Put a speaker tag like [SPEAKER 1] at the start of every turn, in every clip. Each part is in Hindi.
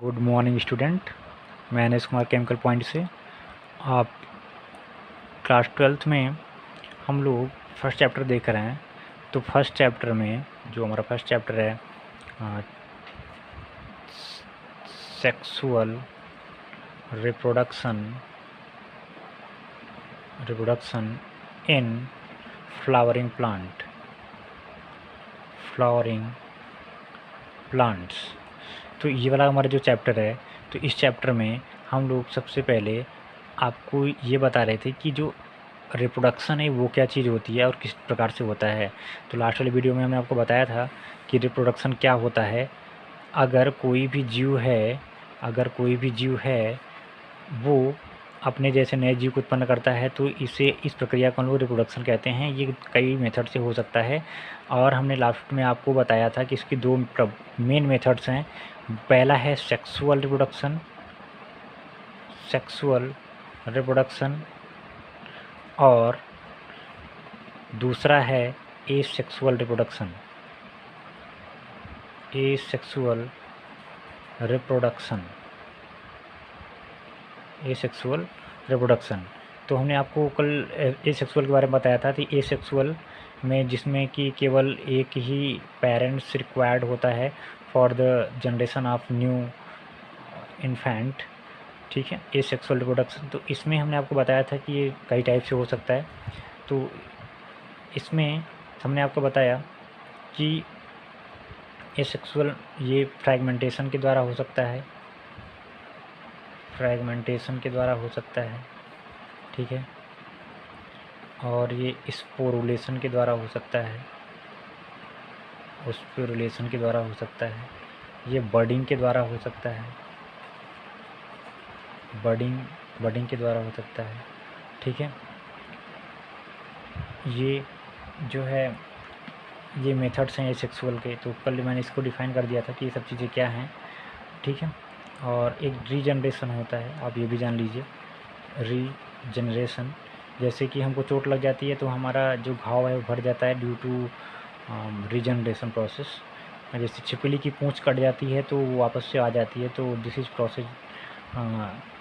[SPEAKER 1] Good morning student. मैं अनिश कुमार केमिकल पॉइंट से। आप क्लास 12th में हम लोग फर्स्ट चैप्टर देख रहे हैं। तो फर्स्ट चैप्टर में जो हमारा फर्स्ट चैप्टर है sexual reproduction in flowering plants. तो ये वाला हमारा जो चैप्टर है, तो इस चैप्टर में हम लोग सबसे पहले आपको ये बता रहे थे कि जो रिप्रोडक्शन है वो क्या चीज़ होती है और किस प्रकार से होता है। तो लास्ट वाले वीडियो में हमने आपको बताया था कि रिप्रोडक्शन क्या होता है। अगर कोई भी जीव है वो अपने जैसे नए जीव को उत्पन्न करता है तो इस प्रक्रिया को हम लोग रिप्रोडक्शन कहते हैं। ये कई मेथड से हो सकता है और हमने लास्ट में आपको बताया था कि इसकी दो मेन मेथड्स हैं। पहला है सेक्सुअल रिप्रोडक्शन और दूसरा है एसेक्सुअल रिप्रोडक्शन। तो हमने आपको कल एसेक्सुअल के बारे में बताया था कि एसेक्सुअल में जिसमें कि केवल एक ही पेरेंट्स रिक्वायर्ड होता है for the generation of new infant. ठीक है, एसेक्सुअल रिप्रोडक्शन। तो इसमें हमने आपको बताया था कि ये कई टाइप से हो सकता है। तो इसमें हमने आपको बताया कि एसेक्सुअल ये फ्रैगमेंटेशन के द्वारा हो सकता है, ठीक है, और ये स्पोरुलेशन के द्वारा हो सकता है, ये बडिंग के द्वारा हो सकता है, ठीक है। ये जो है ये मेथड्स हैं एसेक्सुअल के। तो कल मैंने इसको डिफ़ाइन कर दिया था कि ये सब चीज़ें क्या हैं, ठीक है। और एक रीजनरेशन होता है, आप ये भी जान लीजिए। रीजनरेशन, जैसे कि हमको चोट लग जाती है तो हमारा जो घाव है वो भर जाता है ड्यू टू रीजनरेशन प्रोसेस। जैसे छिपकली की पूँछ कट जाती है तो वो वापस से आ जाती है, तो दिस इज़ प्रोसेस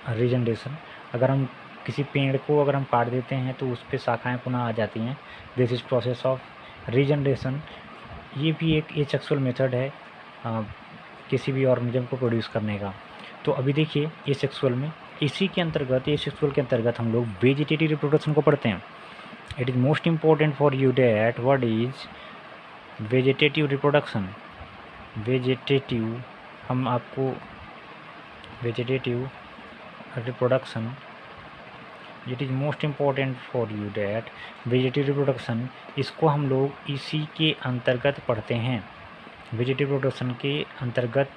[SPEAKER 1] रीजनरेशन। अगर हम किसी पेड़ को अगर हम काट देते हैं तो उस पर शाखाएँ पुनः आ जाती हैं, this is process of regeneration. ये भी एक एसेक्सुअल मेथड है किसी भी ऑर्गेनिज्म को प्रोड्यूस करने का। तो अभी देखिए एसेक्सुअल में एसेक्सुअल के अंतर्गत हम लोग वेजिटेटिव रिप्रोडक्शन को पढ़ते हैं। It is most important for you that what is vegetative reproduction. हम आपको vegetative reproduction, it is most important for you that vegetative reproduction, इसको हम लोग इसी के अंतर्गत पढ़ते हैं। वेजिटेटिव रिप्रोडक्शन के अंतर्गत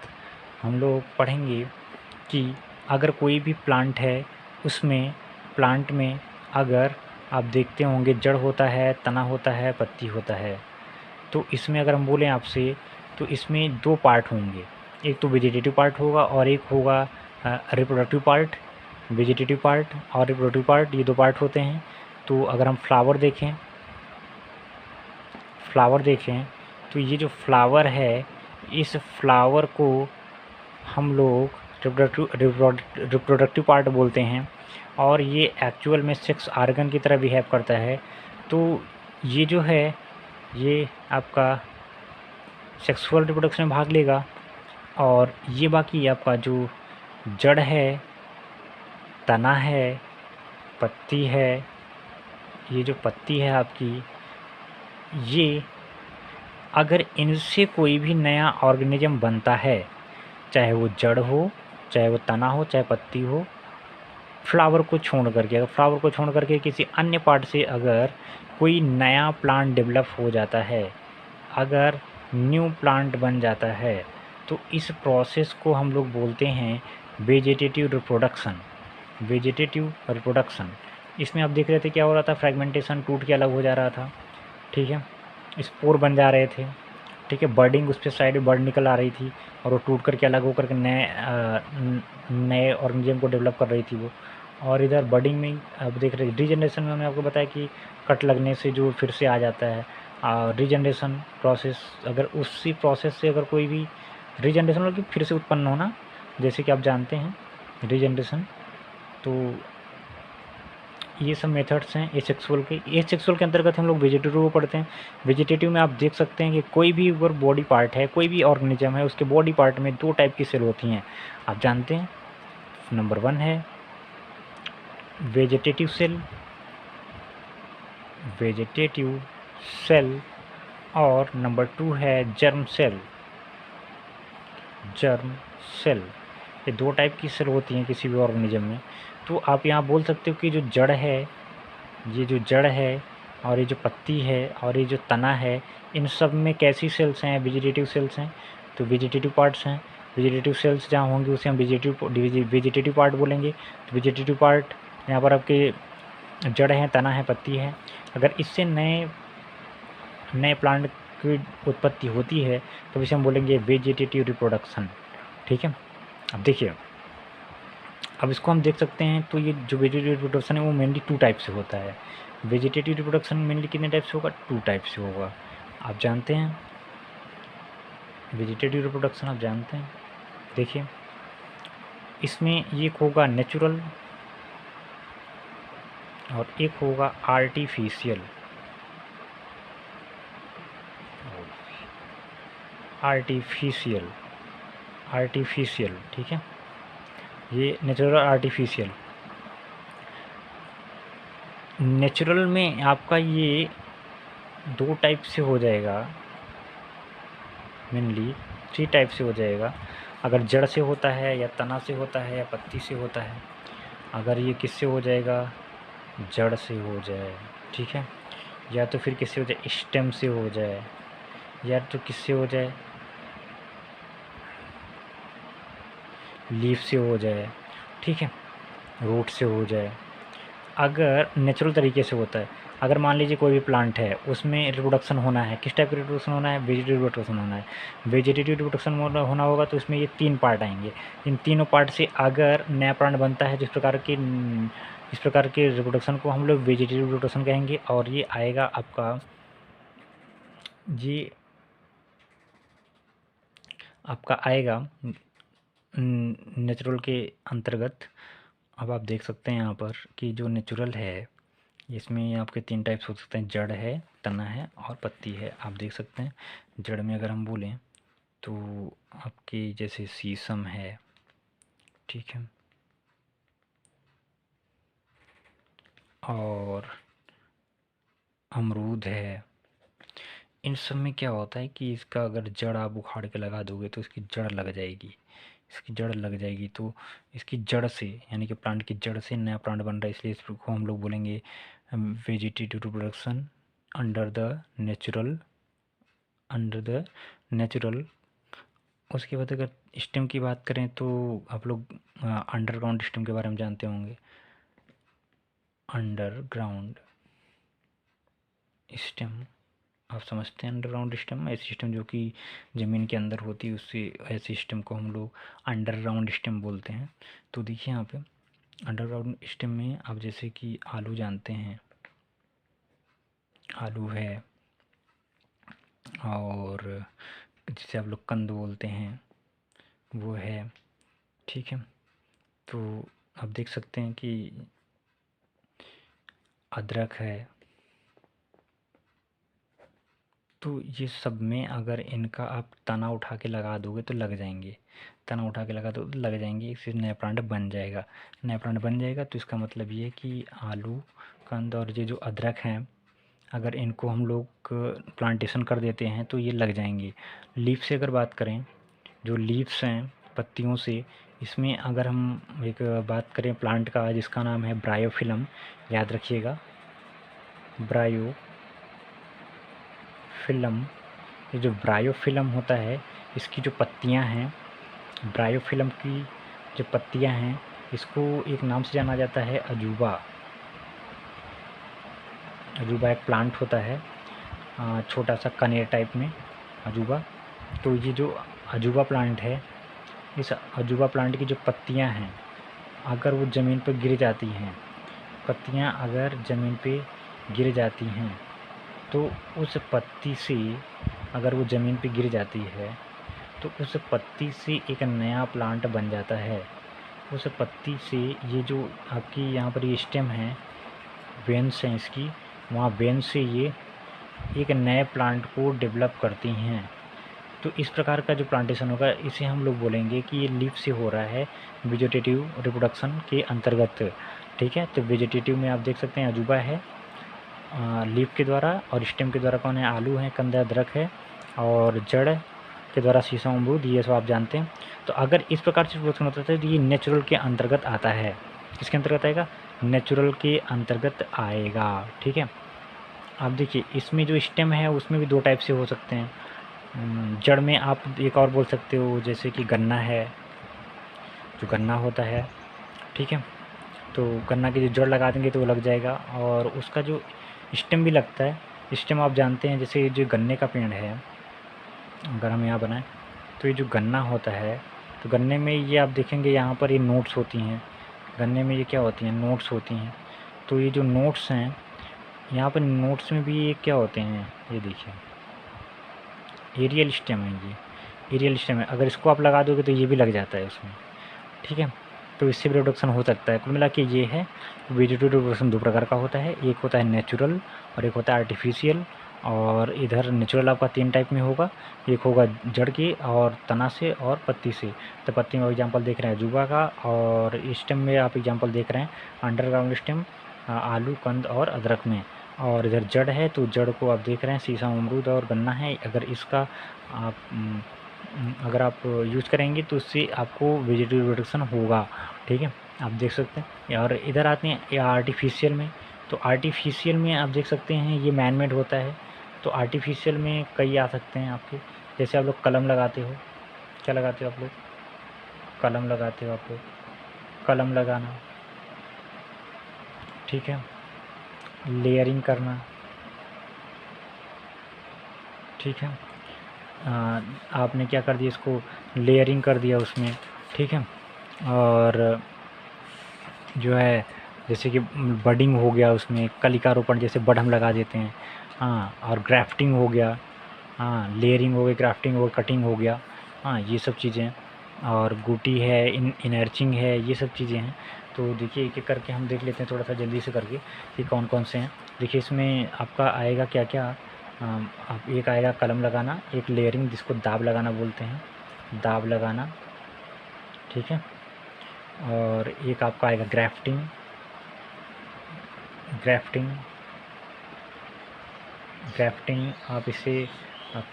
[SPEAKER 1] हम लोग पढ़ेंगे कि अगर कोई भी प्लांट है, उसमें प्लांट में अगर आप देखते होंगे जड़ होता है, तना होता है, पत्ती होता है। तो इसमें अगर हम बोलें आपसे तो इसमें दो पार्ट होंगे, एक तो वेजिटेटिव पार्ट होगा और एक होगा रिप्रोडक्टिव पार्ट। वेजिटेटिव पार्ट और रिप्रोडक्टिव पार्ट, ये दो पार्ट होते हैं। तो अगर हम फ्लावर देखें तो ये जो फ्लावर है, इस फ्लावर को हम लोग रिप्रोडक्टिव पार्ट बोलते हैं और ये एक्चुअल में सेक्स आर्गन की तरह बिहेव करता है। तो ये जो है ये आपका सेक्सुअल रिप्रोडक्शन में भाग लेगा और ये बाकी आपका जो जड़ है, तना है, पत्ती है, ये जो पत्ती है आपकी, ये अगर इनसे कोई भी नया ऑर्गेनिज्म बनता है, चाहे वो जड़ हो, चाहे वो तना हो, चाहे पत्ती हो, फ्लावर को छोड़ करके किसी अन्य पार्ट से अगर कोई नया प्लांट डेवलप हो जाता है, अगर न्यू प्लांट बन जाता है, तो इस प्रोसेस को हम लोग बोलते हैं वेजिटेटिव रिप्रोडक्शन। इसमें आप देख रहे थे क्या हो रहा था, फ्रेगमेंटेशन, टूट के अलग हो जा रहा था, ठीक है, स्पोर बन जा रहे थे, ठीक है, बर्डिंग, उस पर साइड बर्ड निकल आ रही थी और वो टूट करके अलग होकर के नए ऑर्गेनिज्म को डेवलप कर रही थी वो। और इधर बर्डिंग में अब देख रहे रीजनरेशन में हमने आपको बताया कि कट लगने से जो फिर से आ जाता है रीजनरेशन प्रोसेस। अगर उसी प्रोसेस से अगर कोई भी रीजनरेशन मतलब कि फिर से उत्पन्न होना, जैसे कि आप जानते हैं रीजनरेशन। तो ये सब मेथड्स हैं एसेक्सुअल के। एसेक्सुअल के अंतर्गत हम लोग वेजिटेटिव को पढ़ते हैं। वेजिटेटिव में आप देख सकते हैं कि कोई भी अगर बॉडी पार्ट है, कोई भी ऑर्गेनिज्म है, उसके बॉडी पार्ट में 2 टाइप की सेल होती हैं, आप जानते हैं। नंबर 1 है वेजिटेटिव सेल और नंबर 2 है जर्म सेल। ये 2 टाइप की सेल होती हैं किसी भी ऑर्गेनिज्म में। तो आप यहाँ बोल सकते हो कि जो जड़ है, ये जो जड़ है और ये जो पत्ती है और ये जो तना है, इन सब में कैसी सेल्स हैं? वेजिटेटिव सेल्स हैं। तो वेजिटेटिव पार्ट्स हैं। वेजिटेटिव सेल्स जहाँ होंगी उसे हम वेजिटेटिव पार्ट बोलेंगे। तो वेजिटेटिव पार्ट यहाँ पर आपके जड़ है, तना है, पत्ती है। अगर इससे नए प्लांट की उत्पत्ति होती है तो इसे हम बोलेंगे वेजिटेटिव रिप्रोडक्शन। ठीक है। अब देखिए, अब इसको हम देख सकते हैं। तो ये जो वेजिटेटिव रिप्रोडक्शन है वो मेनली 2 टाइप से होता है। वेजिटेटिव रिप्रोडक्शन मेनली कितने टाइप से होगा? 2 टाइप से होगा। आप जानते हैं वेजिटेटिव रिप्रोडक्शन, आप जानते हैं। देखिए, इसमें एक होगा नेचुरल और एक होगा आर्टिफिशियल। ठीक है। ये नेचुरल और आर्टिफिशियल। नेचुरल में आपका ये 2 टाइप से हो जाएगा, मेनली 3 टाइप से हो जाएगा। अगर जड़ से होता है या तना से होता है या पत्ती से होता है। अगर ये किससे हो जाएगा? जड़ से हो जाए, ठीक है। या तो फिर किससे हो जाए? स्टेम से हो जाए, या तो किससे हो जाए? लीफ से हो जाए, ठीक है। रूट से हो जाए। अगर नेचुरल तरीके से होता है, अगर मान लीजिए कोई भी प्लांट है उसमें रिप्रोडक्शन होना है, किस टाइप का रिप्रोडक्शन होना है? वेजिटेटिव रिप्रोडक्शन होना है। वेजिटेटिव रिप्रोडक्शन होना होगा तो इसमें ये 3 पार्ट आएंगे। इन तीनों पार्ट से अगर नया प्लांट बनता है, इस प्रकार के रिप्रोडक्शन को हम लोग वेजिटेटिव रिप्रोडक्शन कहेंगे। और ये आएगा आपका आएगा नेचुरल के अंतर्गत। अब आप देख सकते हैं यहाँ पर कि जो नेचुरल है इसमें आपके 3 टाइप्स हो सकते हैं, जड़ है, तना है और पत्ती है। आप देख सकते हैं जड़ में अगर हम बोलें तो आपकी जैसे शीशम है, ठीक है, और अमरूद है। इन सब में क्या होता है कि इसका अगर जड़ आप उखाड़ के लगा दोगे तो इसकी जड़ लग जाएगी। तो इसकी जड़ से, यानी कि प्लांट की जड़ से नया प्लांट बन रहा है, इसलिए इसको हम लोग बोलेंगे vegetative reproduction under the natural. उसके बाद अगर स्टेम की बात करें तो आप लोग अंडरग्राउंड स्टेम के बारे में जानते होंगे। अंडरग्राउंड स्टेम आप समझते हैं। अंडरग्राउंड स्टेम ऐसी सिस्टम जो कि ज़मीन के अंदर होती है, उससे ऐसी सिस्टम को हम लोग अंडरग्राउंड स्टेम बोलते हैं। तो देखिए यहाँ पे अंडरग्राउंड स्टेम में आप जैसे कि आलू जानते हैं, आलू है, और जिसे आप लोग कंद बोलते हैं वो है, ठीक है। तो आप देख सकते हैं कि अदरक है। तो ये सब में अगर इनका आप तना उठा के लगा दोगे तो लग जाएंगे। इससे नया प्लांट बन जाएगा। तो इसका मतलब ये है कि आलू, कंद और ये जो अदरक हैं, अगर इनको हम लोग प्लांटेशन कर देते हैं तो ये लग जाएंगे। लीफ से अगर बात करें, जो लीव्स हैं पत्तियों से, इसमें अगर हम एक बात करें प्लांट का जिसका नाम है ब्रायोफिलम, याद रखिएगा ब्रायोफिलम। ये जो ब्रायोफिलम होता है, इसकी जो पत्तियां हैं, ब्रायोफिलम की जो पत्तियां हैं, इसको एक नाम से जाना जाता है अजूबा। एक प्लांट होता है छोटा सा कनेर टाइप में, अजूबा। तो ये जो अजूबा प्लांट है, इस अजूबा प्लांट की जो पत्तियां हैं, अगर वो ज़मीन पर गिर जाती हैं, तो उस पत्ती से अगर वो ज़मीन पे गिर जाती है तो उस पत्ती से एक नया प्लांट बन जाता है। उस पत्ती से ये जो आपकी यहाँ पर ये स्टेम है, वेन्स हैं इसकी, वहाँ वेन्स से ये एक नए प्लांट को डेवलप करती हैं। तो इस प्रकार का जो प्लांटेशन होगा इसे हम लोग बोलेंगे कि ये लीफ से हो रहा है, वेजिटेटिव रिप्रोडक्शन के अंतर्गत। ठीक है, तो वेजिटेटिव में आप देख सकते हैं अजूबा है लीफ के द्वारा, और स्टेम के द्वारा कौन है, आलू है, कंदा अदरक है, और जड़ के द्वारा शीशम अमरूद, ये सब आप जानते हैं। तो अगर इस प्रकार से रिप्रोडक्शन होता है तो ये नेचुरल के अंतर्गत आता है। किसके अंतर्गत आएगा, नेचुरल के अंतर्गत आएगा। ठीक है, आप देखिए इसमें जो स्टेम है उसमें भी दो टाइप से हो सकते हैं। जड़ में आप एक और बोल सकते हो, जैसे कि गन्ना है, जो गन्ना होता है, ठीक है, तो गन्ना की जो जड़ लगा देंगे तो वो लग जाएगा, और उसका जो स्टेम भी लगता है। स्टेम आप जानते हैं, जैसे जो गन्ने का पेड़ है, अगर हम यहाँ बनाएं तो ये जो गन्ना होता है, तो गन्ने में ये आप देखेंगे यहाँ पर ये नोट्स होती हैं। गन्ने में ये क्या होती हैं, नोट्स होती हैं। तो ये जो नोट्स हैं यहाँ पर, नोट्स में भी ये क्या होते हैं, ये देखिए एरियल स्टेम है, ये एरियल स्टेम है। अगर इसको आप लगा दोगे तो ये भी लग जाता है उसमें। ठीक है, तो इससे भी रिप्रोडक्शन हो सकता है। कुल मिला के ये है, वेजिटेटिव रिप्रोडक्शन दो प्रकार का होता है, एक होता है नेचुरल और एक होता है आर्टिफिशियल। और इधर नेचुरल आपका 3 टाइप में होगा, एक होगा जड़ की और तना से और पत्ती से। तो पत्ती में एग्जांपल देख रहे हैं जुबा का, और स्टेम में आप एग्जांपल देख रहे हैं अंडरग्राउंड स्टेम, आलू कंद और अदरक में। और इधर जड़ है तो जड़ को आप देख रहे हैं शीशम अमरूद और गन्ना है। अगर इसका आप अगर आप यूज करेंगे तो उससे आपको वेजिटेटिव रिप्रोडक्शन होगा। ठीक है, आप देख सकते हैं। और इधर आते हैं आर्टिफिशियल में, तो आर्टिफिशियल में आप देख सकते हैं ये मैन मेड होता है। तो आर्टिफिशियल में कई आ सकते हैं आपके, जैसे आप लोग कलम लगाते हो, क्या लगाते हो आप लोग, कलम लगाते हो आप लोग, कलम लगाना, ठीक है, लेयरिंग करना, ठीक है, आपने क्या कर दिया, इसको लेयरिंग कर दिया उसमें। ठीक है, और जो है जैसे कि बडिंग हो गया, उसमें कलिकारोपण, जैसे बड हम लगा देते हैं, हाँ, और ग्राफ्टिंग हो गया, हाँ, लेयरिंग हो गई, ग्राफ्टिंग हो गई, कटिंग हो गया, हाँ, ये सब चीज़ें, और गुटी है, इनर्चिंग है, ये सब चीज़ें हैं। तो देखिए एक एक करके हम देख लेते हैं थोड़ा सा जल्दी से करके कि कौन कौन से हैं। देखिए इसमें आपका आएगा क्या क्या, आप एक आएगा कलम लगाना, एक लेयरिंग जिसको दाब लगाना बोलते हैं, दाब लगाना, ठीक है, और एक आपका आएगा ग्राफ्टिंग, ग्राफ्टिंग, ग्राफ्टिंग आप इसे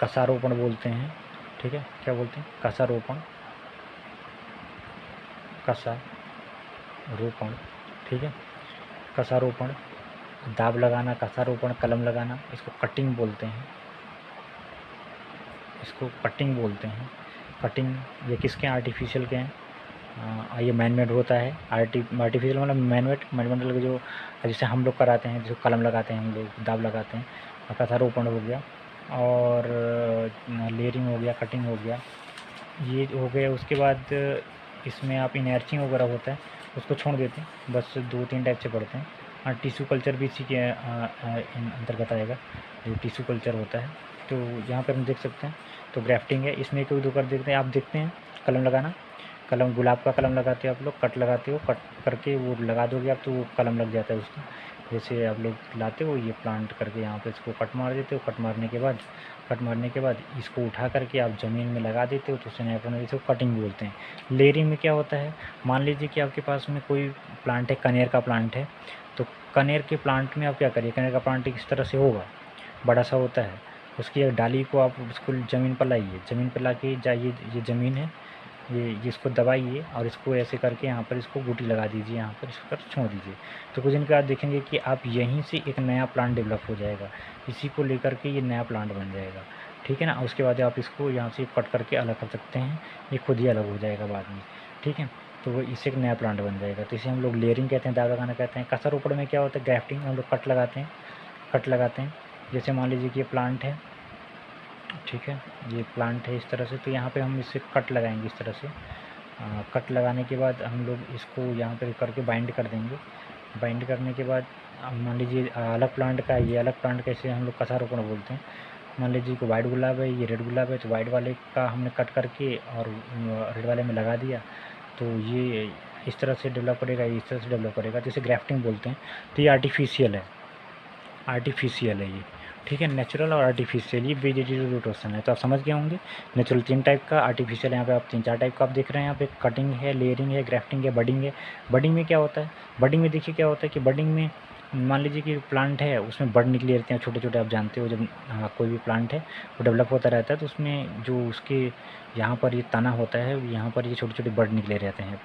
[SPEAKER 1] कसारोपण बोलते हैं। ठीक है, क्या बोलते हैं, कसारोपण, कसारोपण, ठीक है, कसारोपण, दाब लगाना, कसारोपण, कलम लगाना, इसको कटिंग बोलते हैं, इसको कटिंग बोलते हैं। कटिंग ये किसके हैं, आर्टिफिशियल के हैं, ये मैन मेड होता है। आर्टिफिशियल मतलब मैन मेड, मतलब कि जो जैसे हम लोग कराते हैं, जिसको कलम लगाते हैं हम लोग, दाब लगाते हैं, कसारोपण हो गया, और लेयरिंग हो गया, कटिंग हो गया, ये हो गया। उसके बाद इसमें आप इनर्चिंग वगैरह होता है उसको छोड़ देते हैं, बस 2-3 टाइप से पढ़ते हैं। और टिश्यू कल्चर भी इसी के अंतर्गत आएगा, जो टिश्यू कल्चर होता है। तो यहाँ पर हम देख सकते हैं, तो ग्राफ्टिंग है, इसमें कोई दो कर देखते हैं, आप देखते हैं कलम लगाना, कलम गुलाब का कलम लगाते हो आप लोग, कट लगाते हो, कट करके वो लगा दोगे आप तो वो कलम लग जाता है उसका। जैसे आप लोग लाते हो ये प्लांट करके यहाँ पे इसको कट मार देते हो, कट मारने के बाद इसको उठा करके आप ज़मीन में लगा देते हो, तो उसे नया प्लांट, इसको कटिंग बोलते हैं। लेयरिंग में क्या होता है, मान लीजिए कि आपके पास में कोई प्लांट है, कनेर का प्लांट है, तो कनेर के प्लांट में आप क्या करिए, कनेर का प्लांट किस तरह से होगा, बड़ा सा होता है, उसकी एक डाली को आप उसको ज़मीन पर लाइए, ज़मीन पर ला के जाइए, ये ज़मीन है, ये इसको दबाइए और इसको ऐसे करके यहाँ पर इसको बूटी लगा दीजिए, यहाँ पर इस पर छोड़ दीजिए। तो कुछ दिन के बाद देखेंगे कि आप यहीं से एक नया प्लांट डेवलप हो जाएगा, इसी को लेकर के ये नया प्लांट बन जाएगा। ठीक है ना, उसके बाद आप इसको यहाँ से कट करके अलग कर सकते हैं, ये खुद ही अलग हो जाएगा बाद में। ठीक है, तो वो इससे एक नया प्लांट बन जाएगा। तो इसे हम लोग लेयरिंग कहते हैं, दाग लगाना कहते हैं। कसारोपण में क्या होता है, ग्राफ्टिंग, हम लोग कट लगाते हैं, कट लगाते हैं। जैसे मान लीजिए कि ये प्लांट है, ठीक है, ये प्लांट है इस तरह से, तो यहाँ पे हम इसे कट लगाएंगे इस तरह से। कट लगाने के बाद हम लोग इसको यहाँ पे करके बाइंड कर देंगे। बाइंड करने के बाद मान लीजिए अलग प्लांट का, ये अलग प्लांट का, इसे हम लोग कसारोपण बोलते हैं। मान लीजिए कि वाइट गुलाब है, ये रेड गुलाब है, तो वाइट वाले का हमने कट करके और रेड वाले में लगा दिया, तो ये इस तरह से डेवलप करेगा, इस तरह से डेवलप करेगा, जिसे ग्राफ्टिंग बोलते हैं। तो ये आर्टिफिशियल है, आर्टिफिशियल है ये, ठीक है। नेचुरल और आर्टिफिशियल, ये वेजिटेटिव रोटेशन है। तो आप समझ गए होंगे, नेचुरल 3 टाइप का, आर्टिफिशियल यहाँ पे आप 3-4 टाइप का आप देख रहे हैं। यहाँ पे कटिंग है, लेयरिंग है, ग्राफ्टिंग है, बडिंग है। बडिंग में क्या होता है, बडिंग में देखिए क्या होता है कि बडिंग में मान लीजिए कि प्लांट है, उसमें बड निकले रहते हैं छोटे छोटे। आप जानते हो जब कोई भी प्लांट है वो डेवलप होता रहता है, तो उसमें जो उसके यहाँ पर ये तना होता है, यहाँ पर ये छोटे छोटे बड निकले रहते हैं,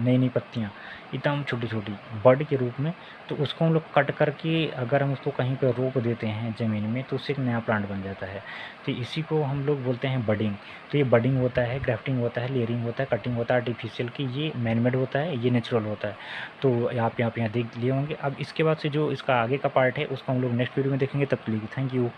[SPEAKER 1] नई नई पत्तियाँ एकदम छोटी छोटी बड के रूप में। तो उसको हम लोग कट करके अगर हम उसको कहीं पर रोप देते हैं ज़मीन में, तो उससे एक नया प्लांट बन जाता है। तो इसी को हम लोग बोलते हैं बडिंग। तो ये बडिंग होता है, ग्राफ्टिंग होता है, लेयरिंग होता है, कटिंग होता है आर्टिफिशियल की, ये मैनमेड होता है, ये नेचुरल होता है। तो आप यहाँ पे देख लिए होंगे। अब इसके बाद से जो इसका आगे का पार्ट है उसको हम लोग नेक्स्ट वीडियो में देखेंगे। तब तक के लिए थैंक यू।